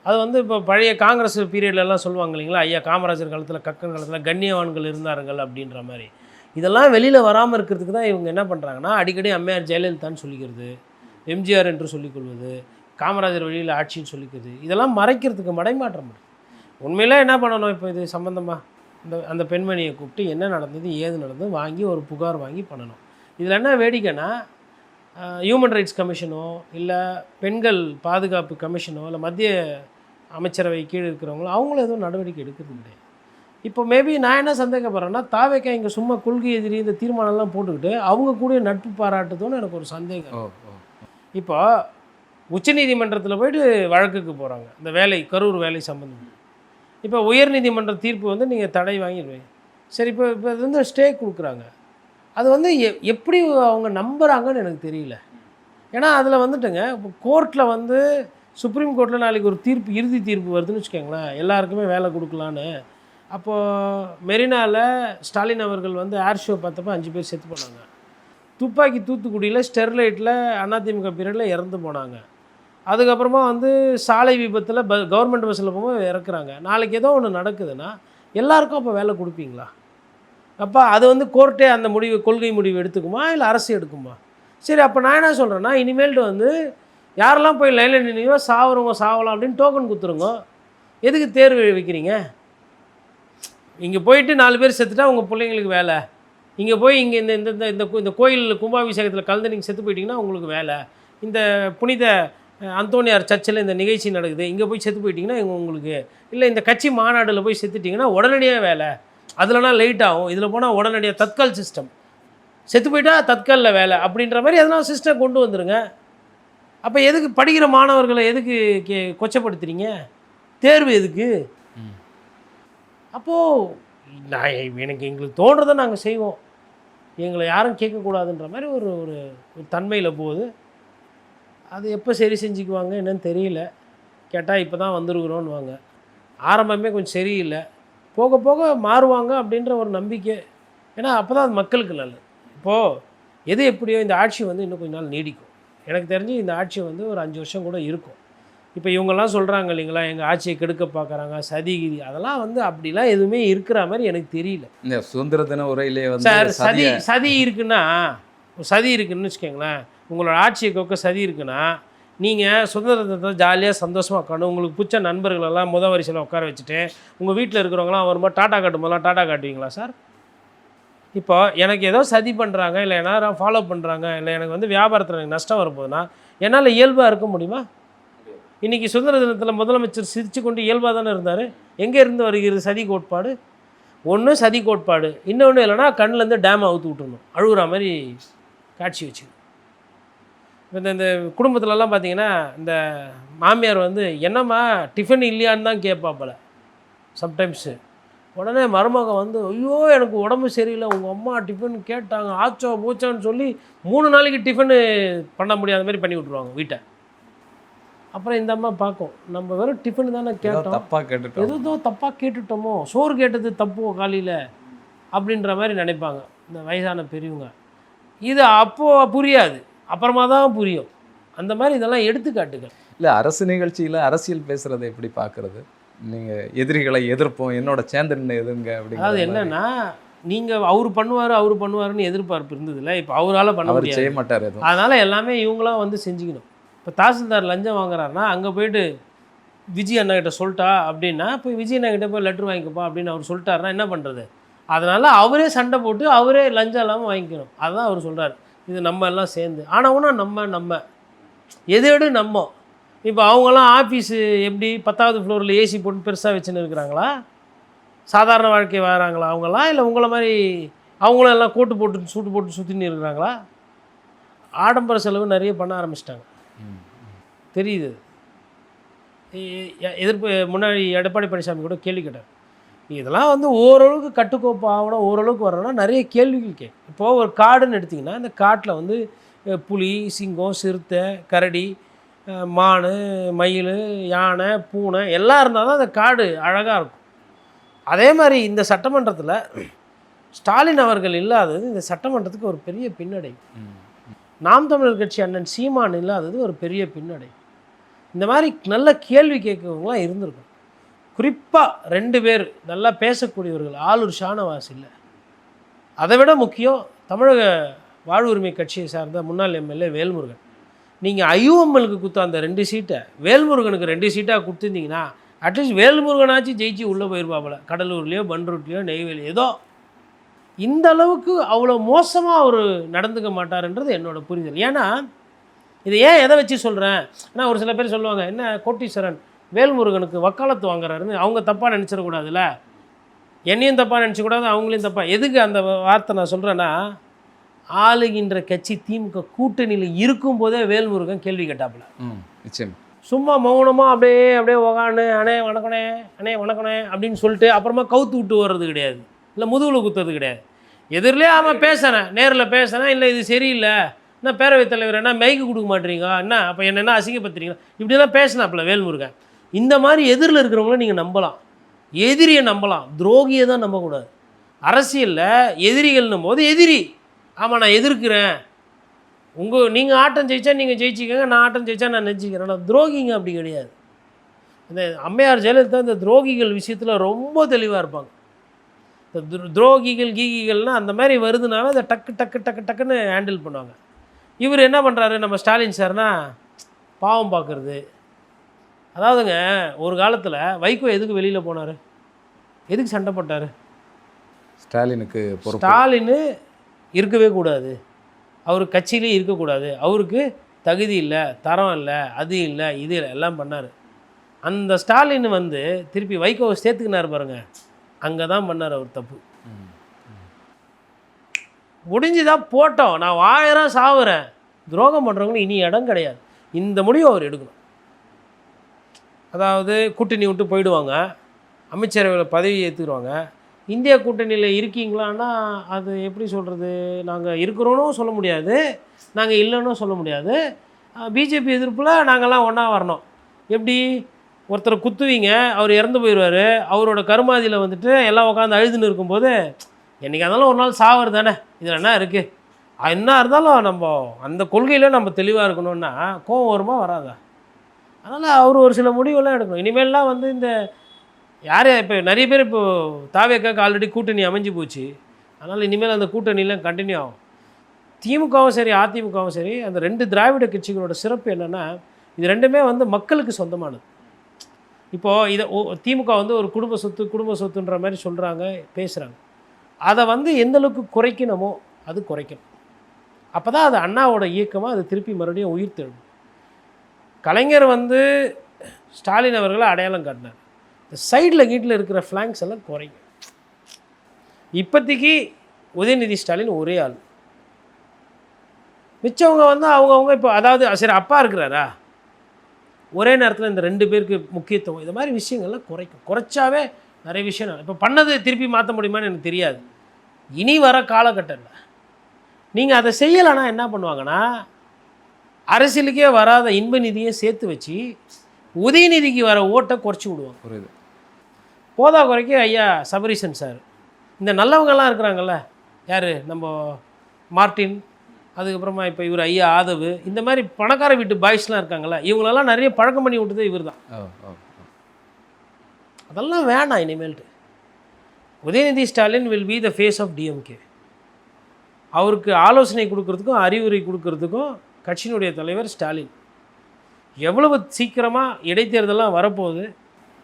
அது வந்து இப்போ பழைய காங்கிரஸ் பீரியட்லலாம் சொல்லுவாங்க இல்லைங்களா, ஐயா காமராஜர் காலத்தில் கக்கன் காலத்தில் கண்ணியவான்கள் இருந்தார்கள் அப்படின்ற மாதிரி. இதெல்லாம் வெளியில் வராமல் இருக்கிறதுக்கு தான் இவங்க என்ன பண்ணுறாங்கன்னா, அடிக்கடி அம்மையார் ஜெயலலிதான்னு சொல்லிக்கிறது, எம்ஜிஆர் என்று சொல்லிக்கொள்வது, காமராஜர் வழியில் ஆட்சின்னு சொல்லிக்கிறது, இதெல்லாம் மறைக்கிறதுக்கு மடைமாற்றம் இருக்குது. உண்மையிலே என்ன பண்ணணும், இப்போ இது சம்மந்தமாக அந்த பெண்மணியை கூப்பிட்டு என்ன நடந்தது ஏது நடந்தது வாங்கி ஒரு புகார் வாங்கி பண்ணணும். இதில் என்ன வேடிக்கைன்னா, ஹியூமன் ரைட்ஸ் கமிஷனோ இல்லை பெண்கள் பாதுகாப்பு கமிஷனோ இல்லை மத்திய அமைச்சரவை கீழே இருக்கிறவங்களோ அவங்களும் எதுவும் நடவடிக்கை எடுக்கிறது கிடையாது. இப்போ மேபி நான் என்ன சந்தேகப்படுறேன்னா, தாவேக்கா இங்கே சும்மா கொள்கை எதிரி இந்த தீர்மானம்லாம் போட்டுக்கிட்டு அவங்க கூட நட்பு பாராட்டுதோன்னு எனக்கு ஒரு சந்தேகம். இப்போ உச்சநீதிமன்றத்தில் போய்ட்டு வழக்குக்கு போகிறாங்க, இந்த வேலை கரூர் வேலை சம்மந்தம். இப்போ உயர்நீதிமன்ற தீர்ப்பு வந்து நீங்கள் தடை வாங்கிடுவீங்க. சரி, இப்போ இது வந்து ஸ்டே கொடுக்குறாங்க. அது வந்து எப்படி அவங்க நம்புகிறாங்கன்னு எனக்கு தெரியல. ஏன்னா அதில் வந்துட்டுங்க, இப்போ கோர்ட்டில் வந்து சுப்ரீம் கோர்ட்டில் நாளைக்கு ஒரு தீர்ப்பு, இறுதி தீர்ப்பு வருதுன்னு வச்சுக்கோங்களேன், எல்லாருக்குமே வேலை கொடுக்கலான்னு. அப்போது மெரினாவில் ஸ்டாலின் அவர்கள் வந்து ஏர் ஷோ பார்த்தப்போ 5 பேர் செத்து போனாங்க. துப்பாக்கி தூத்துக்குடியில் ஸ்டெர்லைட்டில் அதிமுக பீரியடில் இறந்து போனாங்க. அதுக்கப்புறமா வந்து சாலை விபத்தில் கவர்மெண்ட் பஸ்ஸில் போகும்போது இறக்குறாங்க. நாளைக்கு ஏதோ ஒன்று நடக்குதுன்னா எல்லாருக்கும் அப்போ வேலை கொடுப்பீங்களா? அப்போ அது வந்து கோர்ட்டே அந்த முடிவு, கொள்கை முடிவு எடுத்துக்குமா இல்லை அரசு எடுக்குமா? சரி, அப்போ நான் என்ன சொல்கிறேன்னா, இனிமேல்ட்டு வந்து யாரெல்லாம் போய் லைனில் நின்றீங்களோ சாவறவங்க சாவலாம் அப்படின்னு டோக்கன் கொடுத்துருங்க. எதுக்கு தேர்வு வைக்கிறீங்க? இங்கே போயிட்டு 4 பேர் செத்துட்டா உங்கள் பிள்ளைங்களுக்கு வேலை, இங்கே போய் இங்கே இந்த இந்த இந்த கோயில் கும்பாபிஷேகத்தில் கலந்து நீங்கள் செத்து போயிட்டீங்கன்னா உங்களுக்கு வேலை, இந்த புனித அந்தோனியார் சர்ச்சில் இந்த நிகழ்ச்சி நடக்குது இங்கே போய் செத்து போயிட்டீங்கன்னா உங்களுக்கு, இல்லை இந்த கட்சி மாநாட்டில் போய் செத்துட்டிங்கன்னா உடனடியாக வேலை, அதில்னா லேட் ஆகும், இதில் போனால் உடனடியாக தற்கால் சிஸ்டம், செத்து போயிட்டா தற்காலில் வேலை அப்படின்ற மாதிரி எதனா சிஸ்டம் கொண்டு வந்துடுங்க. அப்போ எதுக்கு படிக்கிற மாணவர்களை எதுக்கு கொச்சப்படுத்துறீங்க? தேர்வு எதுக்கு? அப்போது எங்களுக்கு தோன்றதை நாங்கள் செய்வோம், எங்களை யாரும் கேட்கக்கூடாதுன்ற மாதிரி ஒரு தன்மையில் போகுது. அது எப்போ சரி செஞ்சுக்குவாங்க என்னன்னு தெரியல. கேட்டால் இப்போ தான் வந்துருக்குறோன்னுவாங்க. ஆரம்பமே கொஞ்சம் சரியில்லை, போக போக மாறுவாங்க அப்படின்ற ஒரு நம்பிக்கை. ஏன்னா அப்போ தான் அது மக்களுக்கு நல்லது. இப்போது எது எப்படியோ இந்த ஆட்சி வந்து இன்னும் கொஞ்ச நாள் நீடிக்கும். எனக்கு தெரிஞ்சு இந்த ஆட்சி வந்து ஒரு 5 வருஷம் கூட இருக்கும். இப்போ இவங்கெல்லாம் சொல்கிறாங்க இல்லைங்களா, எங்கள் ஆட்சியை கெடுக்க பார்க்குறாங்க, சதிகிரி, அதெல்லாம் வந்து அப்படிலாம் எதுவுமே இருக்கிற மாதிரி எனக்கு தெரியல. இந்த சுதந்திர தின உரையிலே வந்து சார் சதி இருக்குன்னா, சதி இருக்குன்னு வச்சுக்கோங்களேன், உங்களோட ஆட்சியை கொக்க சதி இருக்குன்னா நீங்கள் சுதந்திர தினத்தை ஜாலியாக சந்தோஷமாக உட்காந்து உங்களுக்கு பிடிச்ச நண்பர்களெல்லாம் வரிசையில் உட்கார வச்சுட்டு உங்கள் வீட்டில் இருக்கிறவங்களாம் வரும்போது டாட்டா காட்டும்போதெல்லாம் டாட்டா காட்டுவீங்களா சார்? இப்போ எனக்கு ஏதோ சதி பண்ணுறாங்க, இல்லை எல்லாரும் ஃபாலோ பண்ணுறாங்க, இல்லை எனக்கு வந்து வியாபாரத்தில் எனக்கு நஷ்டம் வரும்போதுன்னா என்னால் இயல்பாக இருக்க முடியுமா? இன்றைக்கி சுதந்திர தினத்தில் முதலமைச்சர் சிரித்து கொண்டு இயல்பாக தானே இருந்தார். எங்கே இருந்து வருகிறது சதி கோட்பாடு? ஒன்று சதி கோட்பாடு, இன்னொன்று இல்லைனா கண்ணிலேருந்து டேம் அவுத்து விட்டுணும், அழுகுற மாதிரி காட்சி வச்சு. இந்த குடும்பத்துலலாம் பார்த்தீங்கன்னா இந்த மாமியார் வந்து என்னம்மா டிஃபன் இல்லையான்னு தான் கேட்பாப்பல சம்டைம்ஸு. உடனே மருமகன் வந்து ஐயோ எனக்கு உடம்பு சரியில்லை, உங்கள் அம்மா டிஃபன் கேட்டாங்க, ஆச்சோ மூச்சோன்னு சொல்லி 3 நாளைக்கு டிஃபனு பண்ண முடியாத மாதிரி பண்ணி விட்ருவாங்க வீட்டை. அப்புறம் இந்த அம்மா பார்க்கும், நம்ம வெறும் டிஃபன் தானே கேட்டோம், தப்பாக கேட்டுட்டோம், ஏதோ தப்பாக கேட்டுட்டோமோ, சோறு கேட்டது தப்போ காலையில் அப்படின்ற மாதிரி நினைப்பாங்க இந்த வயசான பெரியவங்க. இது அப்போது புரியாது, அப்புறமா தான் புரியும். அந்த மாதிரி இதெல்லாம் எடுத்துக்காட்டுகள். இல்லை அரசு நிகழ்ச்சியில் அரசியல் பேசுகிறத எப்படி பார்க்குறது? நீங்கள் எதிரிகளை எதிர்ப்போம், என்னோட சேர்ந்து நின்று எதிர்ங்க அதாவது அப்படிங்கிறது என்னன்னா, நீங்கள் அவர் பண்ணுவாருன்னு எதிர்பார்ப்பு இருந்ததில்ல. இப்போ அவரால் பண்ண அவர் முடியாது, செய்ய மாட்டார் எதுவும். அதனால் எல்லாமே இவங்களாம் வந்து செஞ்சுக்கணும். இப்போ தாசில்தார் லஞ்சம் வாங்குறாருன்னா அங்கே போயிட்டு விஜய் அண்ணாக்கிட்ட சொல்லிட்டா அப்படின்னா போய் விஜய் அண்ணாக்கிட்ட போய் லெட்ரு வாங்கிக்கப்பா அப்படின்னு அவர் சொல்லிட்டாருன்னா என்ன பண்ணுறது? அதனால் அவரே சண்டை போட்டு அவரே லஞ்சம் இல்லாமல் வாங்கிக்கணும். அதுதான் அவர் சொல்கிறார். இது நம்ம எல்லாம் சேர்ந்து ஆனால் நம்ம எது நம்ம. இப்போ அவங்களாம் ஆஃபீஸு எப்படி 10வது ஃப்ளோரில் ஏசி போட்டு பெருசாக வச்சுன்னு இருக்கிறாங்களா? சாதாரண வாழ்க்கை வராங்களா அவங்களாம்? இல்லை உங்களை மாதிரி அவங்களும் எல்லாம் கோட்டு போட்டு சூட்டு போட்டு சுற்றின்னு இருக்கிறாங்களா? ஆடம்பர செலவு நிறைய பண்ண ஆரம்பிச்சிட்டாங்க, தெரியுது. எதிர்ப்பு முன்னாடி எடப்பாடி பழனிசாமி கூட கேள்வி கேட்டார். இதெல்லாம் வந்து ஓரளவுக்கு கட்டுக்கோப்பு ஆகணும், ஓரளவுக்கு வரணும்னா நிறைய கேள்விகள் கேட்கும். இப்போது ஒரு காடுன்னு எடுத்திங்கன்னா இந்த காட்டில் வந்து புலி, சிங்கம், சிறுத்தை, கரடி, மான், மயில், யானை, பூனை எல்லாம் இருந்தால் தான் அந்த காடு அழகாக இருக்கும். அதே மாதிரி இந்த சட்டமன்றத்தில் ஸ்டாலின் அவர்கள் இல்லாதது இந்த சட்டமன்றத்துக்கு ஒரு பெரிய பின்னடைவு. நாம் தமிழர் கட்சி அண்ணன் சீமான் இல்லாதது ஒரு பெரிய பின்னடைவு. இந்த மாதிரி நல்ல கேள்வி கேட்கவங்களாம் இருந்திருக்கும். குறிப்பாக 2 பேர் நல்லா பேசக்கூடியவர்கள், ஆளூர் ஷானவாஸ் இல்லை. அதை விட முக்கியம் தமிழக வாழ்வுரிமை கட்சியை சார்ந்த முன்னாள் எம்எல்ஏ வேல்முருகன். நீங்கள் ஐயூஎம்எலுக்கு கொடுத்த அந்த 2 சீட்டை வேல்முருகனுக்கு 2 சீட்டாக கொடுத்துருந்தீங்கன்னா அட்லீஸ்ட் வேல்முருகனாச்சு ஜெயிச்சு உள்ளே போயிருப்பாப்புல. கடலூர்லேயோ பன்ருட்லேயோ நெய்வேலி ஏதோ. இந்த அளவுக்கு அவ்வளோ மோசமாக அவர் நடந்துக்க மாட்டார்ன்றது என்னோட புரிதல். ஏன்னா இதை ஏன் எதை வச்சு சொல்கிறேன், ஏன்னா ஒரு சில பேர் சொல்லுவாங்க என்ன கோட்டீஸ்வரன் வேல்முருகனுக்கு வக்காலத்து வாங்குறாருன்னு. அவங்க தப்பாக நினச்சிடக்கூடாதுல்ல, என்னையும் தப்பாக நினச்சக்கூடாது, அவங்களையும் தப்பாக. எதுக்கு அந்த வார்த்தை நான் சொல்கிறேன்னா, ஆளுகின்ற கட்சி திமுக கூட்டணியில் இருக்கும்போதே வேல்முருகன் கேள்வி கேட்டாப்புல. நிச்சயம் சும்மா மௌனமாக அப்படியே உக்காண்டு அண்ணே வணக்கணே அப்படின்னு சொல்லிட்டு அப்புறமா கவுத்து விட்டு வர்றது கிடையாது, இல்லை முதுகில் குத்துறது கிடையாது. எதிரிலே ஆமாம் பேசுகிறேன், நேரில் பேசுகிறேன், இல்லை இது சரியில்லை, என்ன பேரவைத் தலைவர் என்ன மைக்கு கொடுக்க மாட்டீங்க, என்ன அப்போ என்ன அசிங்கப்படுத்துறீங்க, இப்படிலாம் பேசினாப்புல வேல்முருகன். இந்த மாதிரி எதிரில் இருக்கிறவங்கள நீங்கள் நம்பலாம், எதிரியை நம்பலாம், துரோகியை தான் நம்பக்கூடாது. அரசியலில் எதிரிகள்னும் போது எதிரி, ஆமாம் நான் எதிர்க்கிறேன், நீங்கள் ஆட்டம் ஜெயிச்சா நீங்கள் ஜெயிச்சிக்கங்க, நான் ஆட்டம் ஜெயிச்சா நான் நெஞ்சிக்கிறேன். நான் துரோகிங்க அப்படி கிடையாது. இந்த அம்மையார் ஜெயலலிதா இந்த துரோகிகள் விஷயத்தில் ரொம்ப தெளிவாக இருப்பாங்க. இந்த துரோகிகள் கீகிகள்னால் அந்த மாதிரி வருதுனால அதை டக்குன்னு ஹேண்டில் பண்ணுவாங்க. இவர் என்ன பண்ணுறாரு நம்ம ஸ்டாலின் சார்னா பாவம் பார்க்குறது. அதாவதுங்க ஒரு காலத்தில் வைகோ எதுக்கு வெளியில் போனார், எதுக்கு சண்டை போட்டார்? ஸ்டாலினுக்கு ஸ்டாலின் இருக்கவே கூடாது, அவர் கட்சியிலே இருக்கக்கூடாது, அவருக்கு தகுதி இல்லை, தரம் இல்லை, அது இல்லை, இது இல்லை, எல்லாம் பண்ணார். அந்த ஸ்டாலின் வந்து திருப்பி வைகோவை சேர்த்துக்கினார் பாருங்க, அங்கே தான் பண்ணார் அவர் தப்பு. முடிஞ்சுதான் போட்டோம், நான் 1000 சாவுறேன், துரோகம் பண்ணுறவங்களுக்கு இனி இடம் கிடையாது. இந்த முடிவை அவர் எடுக்கணும். அதாவது கூட்டணி விட்டு போயிடுவாங்க, அமைச்சரவையில் பதவி ஏற்றுக்குருவாங்க. இந்திய கூட்டணியில் இருக்கீங்களான்னா அது எப்படி சொல்கிறது, நாங்கள் இருக்கிறோன்னு சொல்ல முடியாது, நாங்கள் இல்லைன்னு சொல்ல முடியாது. பிஜேபி எதிர்ப்பில் நாங்கள்லாம் ஒன்றா வரணும். எப்படி ஒருத்தரை குத்துவீங்க, அவர் இறந்து போயிடுவார், அவரோட கருமாதியில் வந்துட்டு எல்லாம் உட்காந்து அழுதுன்னு இருக்கும்போது என்றைக்கு இருந்தாலும் ஒரு நாள் சாவது தானே, இதில் என்ன இருக்குது, என்ன இருந்தாலும் நம்ம அந்த கொள்கையில் நம்ம தெளிவாக இருக்கணும்னா கோவம் வருமா வராதா? அதனால் அவர் ஒரு சில முடிவெல்லாம் எடுக்கணும். இனிமேல்லாம் வந்து இந்த யார் இப்போ நிறைய பேர் இப்போது தாவேக்காக்கு ஆல்ரெடி கூட்டணி அமைஞ்சு போச்சு, அதனால் இனிமேல் அந்த கூட்டணியெலாம் கண்டினியூ ஆகும். திமுகவும் சரி அதிமுகவும் சரி, அந்த 2 திராவிட கட்சிகளோட சிறப்பு என்னென்னா இது 2மே வந்து மக்களுக்கு சொந்தமானது. இப்போது இதை திமுக வந்து ஒரு குடும்ப சொத்துன்ற மாதிரி சொல்கிறாங்க, பேசுகிறாங்க. அதை வந்து எந்தளவுக்கு குறைக்கணுமோ அது குறைக்கணும். அப்போ தான் அது அண்ணாவோட இயக்கமாக அது திருப்பி மறுபடியும் உயிர் தெழும். கலைஞர் வந்து ஸ்டாலின் அவர்களை அடையாளம் காட்டினார். இந்த சைடில் கீட்டில் இருக்கிற ஃப்ளாங்க்ஸ் எல்லாம் குறையும். இப்போதைக்கு உதயநிதி ஸ்டாலின் ஒரே ஆள். மிச்சவங்க வந்து அவங்கவுங்க இப்போ அதாவது சரி அப்பா இருக்கிறாரா, ஒரே நேரத்தில் இந்த 2 பேருக்கு முக்கியத்துவம் இது மாதிரி விஷயங்கள்லாம் குறைச்சாவே நிறைய விஷயம் இப்போ பண்ணது திருப்பி மாற்ற முடியுமான்னு எனக்கு தெரியாது. இனி வர காலகட்டத்தில் நீங்கள் அதை செய்யலைன்னா என்ன பண்ணுவாங்கன்னா, அரசியலுக்கே வராத இன்ப நிதியை சேர்த்து வச்சு உதயநிதிக்கு வர ஓட்டை குறைச்சி விடுவாங்க. புரியுது. போதா குறைக்கு ஐயா சபரீசன் சார், இந்த நல்லவங்கள்லாம் இருக்கிறாங்கல்ல, யார் நம்ம மார்ட்டின், அதுக்கப்புறமா இப்போ இவர் ஐயா ஆதவு, இந்த மாதிரி பணக்கார வீட்டு பாய்ஸ்லாம் இருக்காங்கல்ல, இவங்களெல்லாம் நிறைய பழக்கம் பண்ணி விட்டது இவர் தான். அதெல்லாம் வேணாம் இனிமேல்ட்டு. Udhayanidhi Stalin will be the face of DMK. அவருக்கு ஆலோசனை கொடுக்கறதுக்கும் அறிவுரை கொடுக்கறதுக்கும் கட்சியினுடைய தலைவர் ஸ்டாலின். எவ்வளவு சீக்கிரமாக இடைத்தேர்தலாம் வரப்போகுது,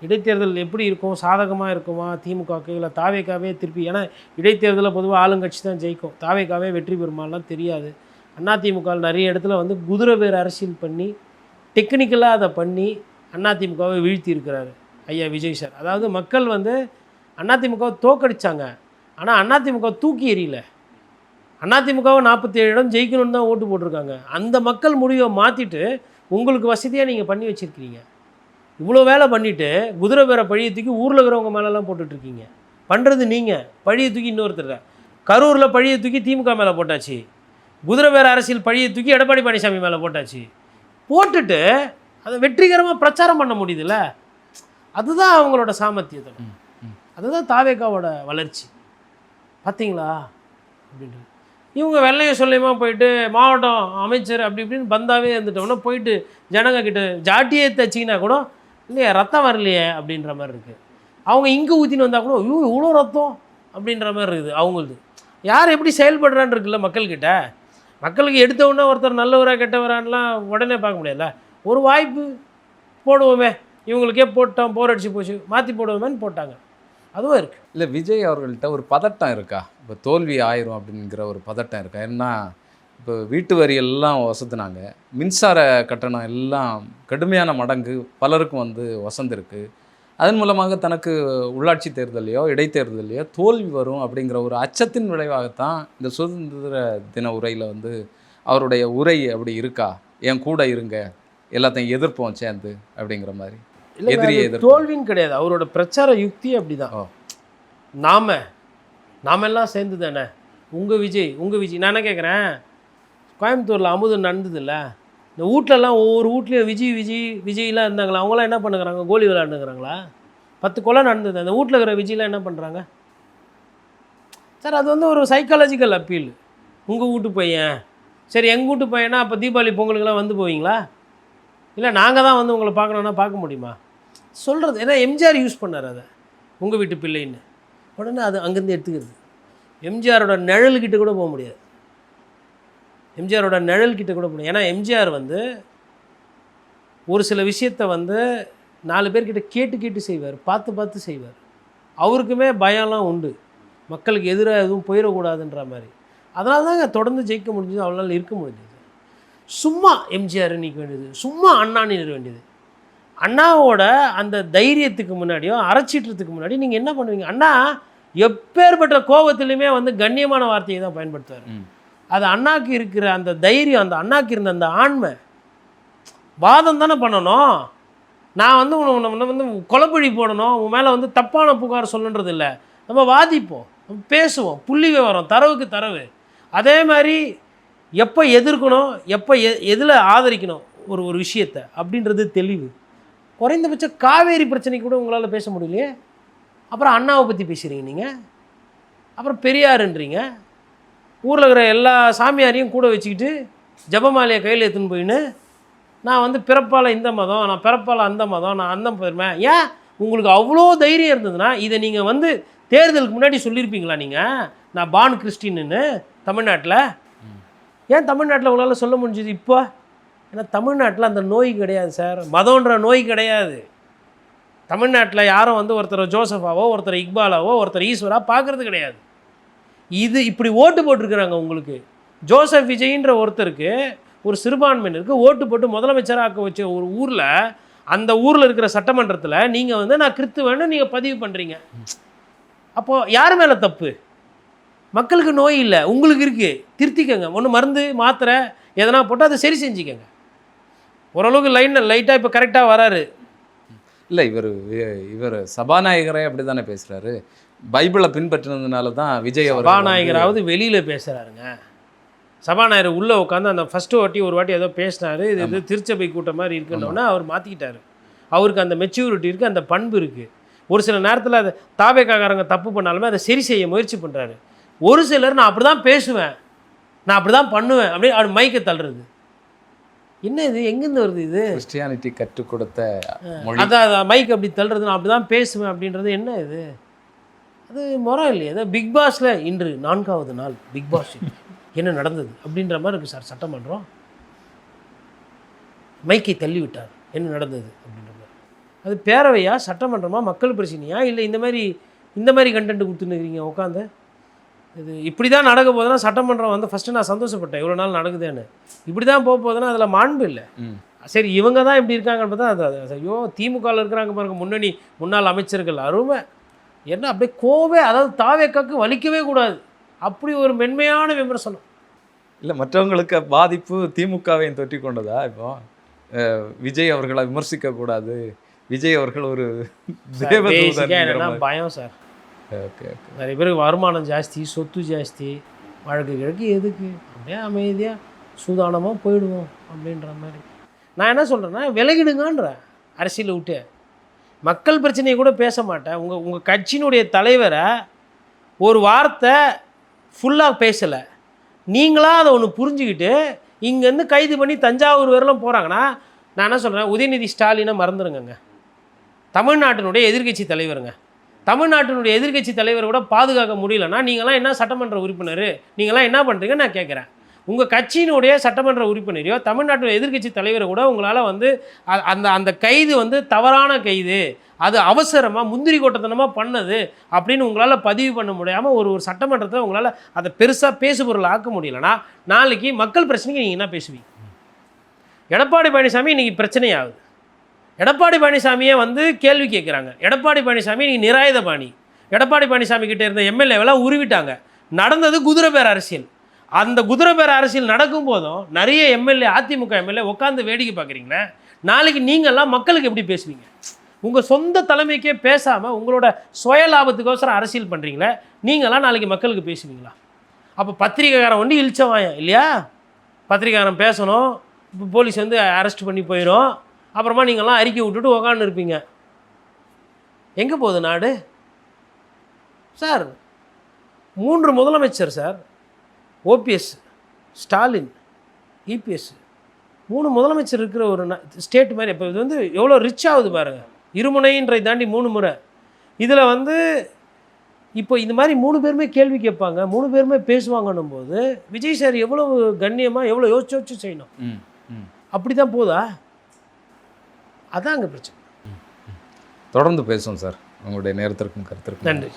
இடைத்தேர்தல் எப்படி இருக்கும், சாதகமாக இருக்குமா திமுகவுக்கு இல்லை தாவேக்காவே திருப்பி, ஏன்னா இடைத்தேர்தலில் பொதுவாக ஆளுங்கட்சி தான் ஜெயிக்கும், தாவேக்காவே வெற்றி பெறுமாலாம் தெரியாது. அதிமுக நிறைய இடத்துல வந்து குதிரை பேர் அரசியல் பண்ணி டெக்னிக்கலாக அதை பண்ணி அதிமுகவை வீழ்த்தி இருக்கிறாரு ஐயா விஜய் சார். அதாவது மக்கள் வந்து அதிமுகவை தோக்கடிச்சாங்க, ஆனால் அதிமுக தூக்கி எறியல. அதிமுகவை 47 இடம் ஜெயிக்கணும்னு தான் ஓட்டு போட்டிருக்காங்க. அந்த மக்கள் முடிவை மாற்றிட்டு உங்களுக்கு வசதியாக நீங்கள் பண்ணி வச்சுருக்கிறீங்க. இவ்வளோ வேலை பண்ணிவிட்டு குதிரை பேரை பழியை தூக்கி ஊரில் இருக்கிறவங்க மேலெலாம் போட்டுட்ருக்கீங்க. பண்ணுறது நீங்கள், பழியை தூக்கி இன்னொருத்தர். கரூரில் பழியை தூக்கி திமுக மேலே போட்டாச்சு, குதிரை பேர அரசியல் பழியை தூக்கி எடப்பாடி பழனிசாமி மேலே போட்டாச்சு. போட்டுட்டு அதை வெற்றிகரமாக பிரச்சாரம் பண்ண முடியுதுல்ல, அதுதான் அவங்களோட சாமர்த்தியத்தை, அதுதான் தாவேக்காவோட வளர்ச்சி. பார்த்தீங்களா அப்படின்ட்டு இவங்க வெள்ளையை சொல்லியமாக போயிட்டு மாவட்டம் அமைச்சர் அப்படி இப்படின்னு பந்தாவே இருந்துட்டோம்னா போயிட்டு ஜனங்க கிட்ட ஜாட்டியே தச்சிங்கன்னா கூட இல்லையா ரத்தம் வரலையே அப்படின்ற மாதிரி இருக்குது. அவங்க இங்கே ஊற்றின்னு வந்தால் கூட ஐயோ இவ்வளோ ரத்தம் அப்படின்ற மாதிரி இருக்குது அவங்களது. யார் எப்படி செயல்படுறான்னு இருக்குல்ல மக்கள்கிட்ட. மக்களுக்கு எடுத்தவுடனே ஒருத்தர் நல்லவரா கெட்டவரான்லாம் உடனே பார்க்க முடியல. ஒரு வாய்ப்பு போடுவோமே, இவங்களுக்கே போட்டோம், போர் அடிச்சு போச்சு, மாற்றி போடுவோமேன்னு போட்டாங்க. அதுவும் இருக்குது. இல்லை, விஜய் அவர்கள்ட்ட ஒரு பதட்டம் இருக்கா? இப்போ தோல்வி ஆயிரும் அப்படிங்கிற ஒரு பதட்டம் இருக்கா? ஏன்னா இப்போ வீட்டு வரி எல்லாம் வசத்துனாங்க, மின்சார கட்டணம் எல்லாம் கடுமையான மடங்கு பலருக்கும் வந்து வசந்திருக்கு. அதன் மூலமாக தனக்கு உள்ளாட்சி தேர்தலையோ இடைத்தேர்தலையோ தோல்வி வரும் அப்படிங்கிற ஒரு அச்சத்தின் விளைவாகத்தான் இந்த சுதந்திர தின உரையில் வந்து அவருடைய உரை அப்படி இருக்கா? என் கூட இருங்க, எல்லாத்தையும் எதிர்ப்போம் சேர்ந்து அப்படிங்கிற மாதிரி. எதிரியை தோல்வின்னு கிடையாது, அவரோட பிரச்சார யுக்தி அப்படிதான். நாம எல்லாம் சேர்ந்து தானே உங்கள் விஜய் நான் என்ன கேட்குறேன், கோயம்புத்தூரில் அமுதம் நடந்ததில்ல, இந்த வீட்லலாம் ஒவ்வொரு வீட்லேயும் விஜய்லாம் இருந்தாங்களா, அவங்களாம் என்ன பண்ணுறாங்க, கோலி விளையாண்டுங்கிறாங்களா? 10 கொலை நடந்தது, அந்த வீட்டில் இருக்கிற விஜய்லாம் என்ன பண்ணுறாங்க சார்? அது வந்து ஒரு சைக்காலஜிக்கல் அப்பீல். உங்கள் வீட்டு பையன் சரி, எங்கள் வீட்டு பையனா அப்போ தீபாவளி பொங்கலுக்கெல்லாம் வந்து போவீங்களா? இல்லை நாங்கள் தான் வந்து உங்களை பார்க்கணுன்னா பார்க்க முடியுமா சொல்கிறது? ஏன்னா எம்ஜிஆர் யூஸ் பண்ணார் அதை, உங்கள் வீட்டு பிள்ளைன்னு. உடனே அது அங்கேருந்து எடுத்துக்கிறது. எம்ஜிஆரோட நிழல்கிட்ட கூட போக முடியாது, எம்ஜிஆரோட நிழல்கிட்ட கூட போகணும். ஏன்னா எம்ஜிஆர் வந்து ஒரு சில விஷயத்தை வந்து 4 பேர்கிட்ட கேட்டு செய்வார், பார்த்து செய்வார். அவருக்குமே பயம்லாம் உண்டு, மக்களுக்கு எதிராக எதுவும் போயிடக்கூடாதுன்ற மாதிரி. அதனால தாங்க தொடர்ந்து ஜெயிக்க முடிஞ்சது, அவ்வளோ நாள் இருக்க முடிஞ்சது. சும்மா எம்ஜிஆர் நிற்க வேண்டியது, சும்மா அண்ணா நிற்க வேண்டியது. அண்ணாவோட அந்த தைரியத்துக்கு முன்னாடியோ அரைச்சிட்டுறதுக்கு முன்னாடி நீங்கள் என்ன பண்ணுவீங்க? அண்ணா எப்பேற்பட்ட கோபத்துலையுமே வந்து கண்ணியமான வார்த்தையை தான் பயன்படுத்துவார். அது அண்ணாக்கு இருக்கிற அந்த தைரியம், அந்த அண்ணாக்கு இருந்த அந்த ஆண்மை. வாதம் தானே பண்ணணும், நான் வந்து உன்னை வந்து கொலைப்பழி போடணும், உன் மேலே வந்து தப்பான புகார் சொல்லன்றது இல்லை. நம்ம வாதிப்போம், நம்ம பேசுவோம், புள்ளி விவரம், தரவுக்கு தரவு. அதே மாதிரி எப்போ எதிர்க்கணும், எப்போ எதில் ஆதரிக்கணும் ஒரு விஷயத்தை அப்படின்றது தெளிவு. குறைந்தபட்சம் காவேரி பிரச்சனை கூட உங்களால் பேச முடியலையே, அப்புறம் அண்ணாவை பற்றி பேசுகிறீங்க நீங்கள், அப்புறம் பெரியாருன்றீங்க. ஊரில் இருக்கிற எல்லா சாமியாரையும் கூட வச்சுக்கிட்டு ஜபமாலையை கையில் எடுத்துன்னு போயின்னு நான் வந்து பிறப்பால் இந்த மதம், நான் பிறப்பால் அந்த மதம், நான் அந்த பெருமை. ஏன் உங்களுக்கு அவ்வளோ தைரியம் இருந்ததுன்னா இதை நீங்கள் வந்து தேர்தலுக்கு முன்னாடி சொல்லியிருப்பீங்களா? நீங்கள் நான் பான் கிறிஸ்டின்னு தமிழ்நாட்டில், ஏன் தமிழ்நாட்டில் உங்களால் சொல்ல முடிஞ்சுது இப்போ? ஏன்னா தமிழ்நாட்டில் அந்த நோய் கிடையாது சார், மதம்ன்ற நோய் கிடையாது. தமிழ்நாட்டில் யாரும் வந்து ஒருத்தர் ஜோசஃபாவோ ஒருத்தர் இக்பாலாவோ ஒருத்தர் ஈஸ்வரா பார்க்குறது கிடையாது. இது இப்படி ஓட்டு போட்டிருக்கிறாங்க உங்களுக்கு. ஜோசப் விஜய்ன்ற ஒருத்தருக்கு, ஒரு சிறுபான்மையினருக்கு ஓட்டு போட்டு முதலமைச்சராக வச்ச ஒரு ஊரில், அந்த ஊரில் இருக்கிற சட்டமன்றத்தில் நீங்கள் வந்து நான் கிறித்துவன்னு நீங்கள் பதிவு பண்ணுறீங்க. அப்போது யார் மேலே தப்பு? மக்களுக்கு நோய் இல்லை, உங்களுக்கு இருக்குது, திருத்திக்கங்க. ஒன்று மருந்து மாத்திரை எதனா போட்டு அதை சரி செஞ்சுக்கங்க. ஓரளவுக்கு லைட்டாக இப்போ கரெக்டாக வராரு. இல்லை, இவர் சபாநாயகரே அப்படி தானே பேசுகிறாரு. பைபிளை பின்பற்றினதுனால தான் விஜய் அவர் சபாநாயகராவது வெளியில் பேசுகிறாருங்க. சபாநாயகர் உள்ளே உட்காந்து அந்த ஃபஸ்ட்டு ஒரு வாட்டி ஏதோ பேசினார், இது திருச்சபை கூட்டம் மாதிரி இருக்குன்னொன்னே அவர் மாற்றிக்கிட்டார். அவருக்கு அந்த மெச்சூரிட்டி இருக்குது, அந்த பண்பு இருக்குது. ஒரு சில நேரத்தில் அதை தாவேக்காரங்க தப்பு பண்ணாலுமே அதை சரி செய்ய முயற்சி பண்ணுறாரு. ஒரு சிலர் நான் அப்படி தான் பேசுவேன், நான் அப்படி தான் பண்ணுவேன் அப்படியே அவர் மைக்கை தள்ளுறது. என்ன இது, எங்கேருந்து வருது இது? கிறிஸ்டியானிட்டி கற்றுக் கொடுத்த அதான் மைக் அப்படி தள்ளுறது, நான் அப்படி தான் பேசுவேன் அப்படின்றது என்ன இது? அது முறை இல்லையா? அதான் பிக் பாஸில் இன்று 4வது நாள் பிக் பாஸ் என்ன நடந்தது அப்படின்ற மாதிரி இருக்குது சார். சட்டமன்றம் மைக்கை தள்ளி விட்டார், என்ன நடந்தது அப்படின்ற மாதிரி. அது பேரவையா, சட்டமன்றமா, மக்கள் பிரச்சனையா, இல்லை இந்த மாதிரி கண்டென்ட் கொடுத்துன்னுக்கிறீங்க உட்காந்து? இது இப்படி தான் நடக்க போதுன்னா சட்டமன்றம் வந்து ஃபஸ்ட்டு நான் சந்தோஷப்பட்டேன், இவ்வளோ நாள் நடக்குதுன்னு. இப்படி தான் போக போதுன்னா அதில் மாண்பு இல்லை. சரி, இவங்க தான் இப்படி இருக்காங்கன்னு பார்த்தா அது ஐயோ திமுகவில் இருக்கிறாங்க பாருங்க, முன்னாள் அமைச்சர்கள் அருமை என்ன அப்படியே கோவே, அதாவது தாவேக்காக்கு வலிக்கவே கூடாது, அப்படி ஒரு மென்மையான விமர்சனம். இல்லை, மற்றவங்களுக்கு பாதிப்பு திமுகவையும் தொற்றி கொண்டதா? இப்போ விஜய் அவர்களை விமர்சிக்கக்கூடாது, விஜய் அவர்கள் ஒரு என்னன்னா பயம் சார். ஓகே, நிறைய பேருக்கு வருமானம் ஜாஸ்தி, சொத்து ஜாஸ்தி, வழக்கு கிழக்கு எதுக்கு, அப்படியே அமைதியாக சூதானமாக போயிடுவோம் அப்படின்ற மாதிரி. நான் என்ன சொல்கிறேன்னா, விலகிடுங்கன்ற அரசியலை விட்டு. மக்கள் பிரச்சனையை கூட பேச மாட்டேன். உங்கள் கட்சியினுடைய தலைவரை ஒரு வார்த்தை ஃபுல்லாக பேசலை, நீங்களாக அதை ஒன்று புரிஞ்சுக்கிட்டு இங்கேருந்து கைது பண்ணி தஞ்சாவூர் வரலாம் போகிறாங்கன்னா, நான் என்ன சொல்கிறேன், உதயநிதி ஸ்டாலினை மறந்துடுங்க. தமிழ்நாட்டினுடைய எதிர்க்கட்சி தலைவருங்க. தமிழ்நாட்டினுடைய எதிர்க்கட்சி தலைவரை கூட பாதுகாக்க முடியலன்னா நீங்களாம் என்ன சட்டமன்ற உறுப்பினர், நீங்களாம் என்ன பண்ணுறீங்கன்னு நான் கேட்குறேன். உங்கள் கட்சியினுடைய சட்டமன்ற உறுப்பினரையோ தமிழ்நாட்டில் எதிர்க்கட்சி தலைவரை கூட உங்களால் வந்து அந்த கைது வந்து தவறான கைது, அது அவசரமாக முந்திரி கோட்டத்தனமாக பண்ணது அப்படின்னு உங்களால் பதிவு பண்ண முடியாமல் ஒரு சட்டமன்றத்தில் உங்களால் அதை பெருசாக பேசுபொருள் ஆக்க முடியலன்னா நாளைக்கு மக்கள் பிரச்சனைக்கு நீங்கள் என்ன பேசுவீங்க? எடப்பாடி பழனிசாமி இன்றைக்கி பிரச்சனையாகுது. எடப்பாடி பழனிசாமியே வந்து கேள்வி கேட்குறாங்க. எடப்பாடி பழனிசாமி நீங்கள் நிராயுத பாணி. எடப்பாடி பழனிசாமி கிட்டே இருந்த எம்எல்ஏவெல்லாம் உருவிட்டாங்க. நடந்தது குதிரை பேர அரசியல். அந்த குதிரை பேர அரசியல் நடக்கும் போதும் நிறைய எம்எல்ஏ, அதிமுக எம்எல்ஏ உட்காந்து வேடிக்கை பார்க்குறீங்களே, நாளைக்கு நீங்கள்லாம் மக்களுக்கு எப்படி பேசுவீங்க? உங்கள் சொந்த தலைமைக்கே பேசாமல் உங்களோட சுய லாபத்துக்கோசரம் அரசியல் பண்ணுறீங்களே, நீங்களாம் நாளைக்கு மக்களுக்கு பேசுவீங்களா? அப்போ பத்திரிகைக்காரன் வந்து இழிச்சவாயம் இல்லையா? பத்திரிகைக்காரன் பேசணும், இப்போ போலீஸ் வந்து அரெஸ்ட் பண்ணி போயிடும், அப்புறமா நீங்கள்லாம் அறிக்கை விட்டுட்டு உக்காந்து இருப்பீங்க. எங்கே போகுது நாடு சார்? 3 முதலமைச்சர் சார், ஓபிஎஸ், ஸ்டாலின், இபிஎஸ், 3 முதலமைச்சர் இருக்கிற ஒரு ஸ்டேட் மாதிரி. இப்போ இது வந்து எவ்வளோ ரிச் ஆகுது பாருங்கள், இருமுனைன்றதை தாண்டி 3 முறை. இதில் வந்து இப்போ இந்த மாதிரி 3 பேருமே கேள்வி கேட்பாங்க, 3 பேருமே பேசுவாங்கன்னும் போது விஜய் சார் எவ்வளோ கண்ணியமாக எவ்வளோ யோசிச்சு செய்யணும். அப்படி தான் போதா? அதான் அங்கே பிரச்சனை. தொடர்ந்து பேசுவோம் சார். உங்களுடைய நேரத்திற்கும் கருத்திற்கும் நன்றி.